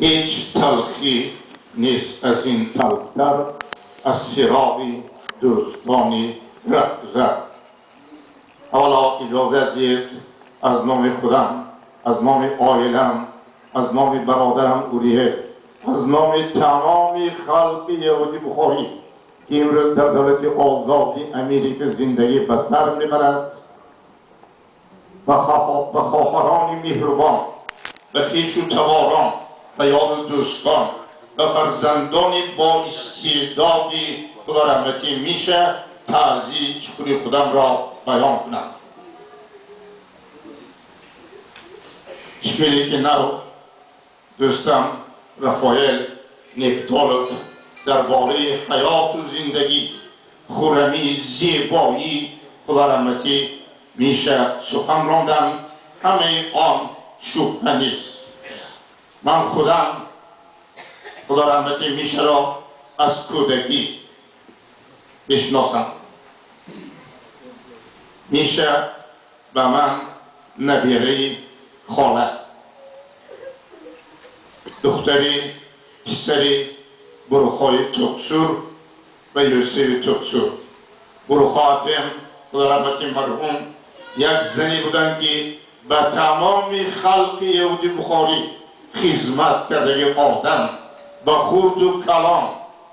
هیچ تلخی نیست از این تلختر، از فراقی دوستانی رفت. اولا اجازه دید از نام خودم، از نام عائلم، از نام برادرم اوریه، از نام تمام خلق یهودی بخاری که امروز در دولت آزادی امریکا زندگی به سر میبرد و خواهران مهربان و خویش و تواران و یار و دوستان و فرزندان با استعدادی خدا رحمتی میشه تعزیه شکر خودم را بیان کنم. شکلی که نو دوستم رفایل نیکتالوف درباره حیات و زندگی خرمی زیبایی خدا رحمتی میشه سخن راندن، همه آن شبهه نیست. من خودم خدا رحمتی میشه را از کودکی بشناسم. میشه به من نبیره خاله، دختری پسری بروخای تکسور و یوسف تکسور. بروخاتم خدا رحمتی مرحوم یک زنی بودن که به تمام خلق یهودی بخاری خدمت کرده آدم، به خرد و کلام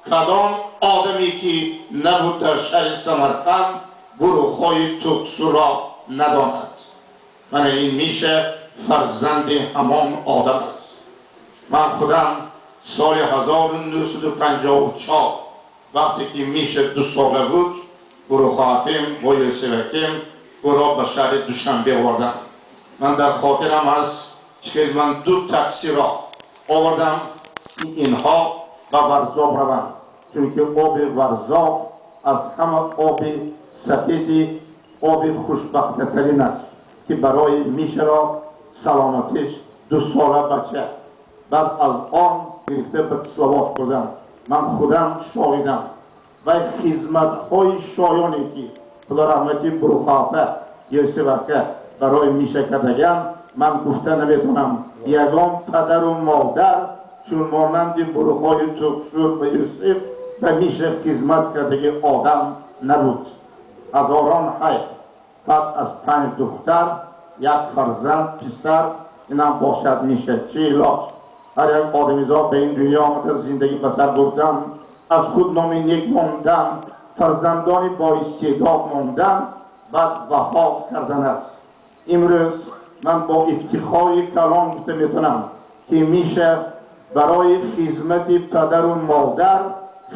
کدام آدمی که نبود در شهر سمرقند بروخای تکسور را نداند. من این میشه فرزند همان آدم است. من خودم سال 1954 وقتی که میشه 2 ساله بود برو خاتم با یوسف حکیم برو به شهر دوشنبه آوردم. من در خاطرم هست که من 2 تاکسی را آوردم اینها به ورزاب روند، چون که آب ورزاب از همه آب سفید آب خوشبختترین است که برای میشه را سلامتیش 2 ساله بچه بعد از آن گرفته به سلواف کردم. من خودم شاهدم و خدمت های شایانی که خدا رحمتی بروخافه یوسف که برای میشه کردگم من گفته نمیتونم. یگان پدر و مادر چون مانند بروخای تکسور و یوسف و میشه خدمت کردگی آدم نبود. هزاران حیف. بعد از 5 دختر 1 فرزند پسر اینم باشد میشه 40 هر یک آدمیزاد به این دنیا آمده زندگی بسر بردم، از خود نام نیک ماندم، فرزندانی با استعداد ماندم، بعد وفات کردن است. امروز من با افتخار کلام گفته میتونم که میشه برای خدمت پدر و مادر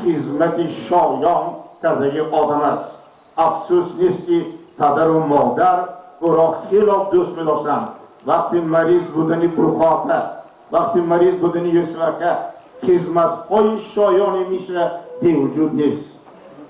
خدمت شایان کردگی آدم است. افسوس نیست که پدر و مادر او را خیلی دوست می‌داشتند. وقتی مریض بودنی بروخاته، وقتی مریض بودنی یوسفکه، خدمت های شایانی میشه بی وجود نیست.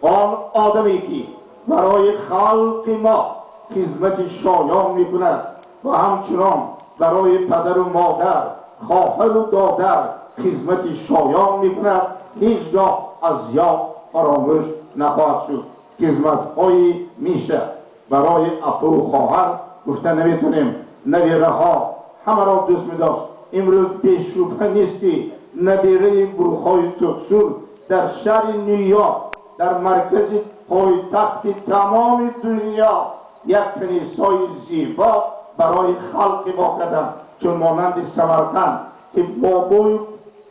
آن آدمی که برای خلق ما خدمت شایان میکند و همچنان برای پدر و مادر خواهر و دادر خدمت شایان میکند هیچگاه از یاد فراموش نخواهد شد. خدمت های میشه برای اپو و خواهر گفته نمیتونیم. نویره ها همه را دوست میداشت. امروز بیشوبه نیست که نبیره بروخای تکسور در شهر نیویورک در مرکز پایتخت تمام دنیا یک کنیسای زیبا برای خلق ما کردند، چون مانند سمرقند که بابای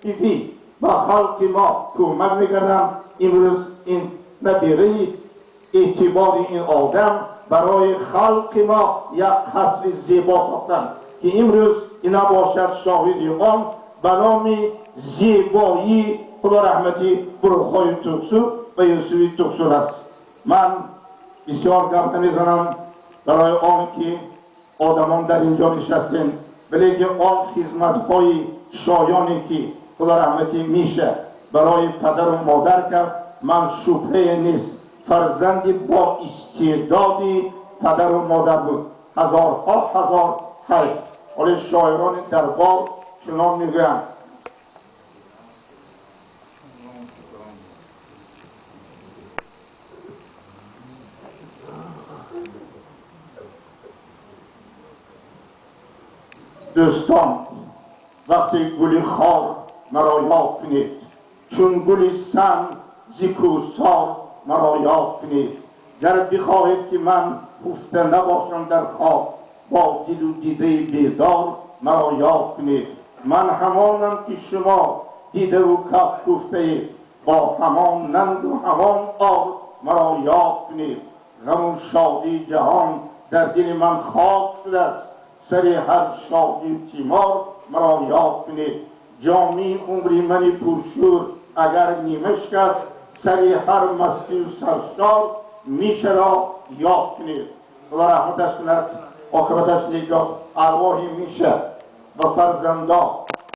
بیبی با خلق ما کمک میکردند. امروز این نبیره اعتبار این آدم برای خلق ما یک قصر زیبا ساختند که امروز اینا باشد شاهدی آن به نام زیبایی خدا رحمتی بروخای تکسور و یوسف تکسور است. من بسیار گپ نمیزنم برای آن که آدمان در اینجا نشستین، ولی که آن خدمت های شایانی که خدا رحمتی میشه برای پدر و مادر کرد، من شبهه نیست فرزندی با استعدادی پدر و مادر بود. هزارها هزار حیف. ولی شاعران دربار چنان میگویند دوستان وقتی گلی خار مرا یاد کنید، چون گلی سم زیکوسار مرا یاد کنید. گر بخواهید که من خفته نباشم در خواب، با دل و دیده بیدار مرا یاد کنید. من همانم که شما دیده و کف گفته اید، با همان ننگ و همان آر مرا یاد کنید. غم و شادی جهان در دل من خاک شده است، سر هر شادی و تیمار مرا یاد کنید. جامی عمری من پرشور اگر نیمشک است، سر هر مستی و سرشار میشه را یاد کنید. خدا رحمتش کند، عاقبتش نیک باد. ارواح میشه و فرزندان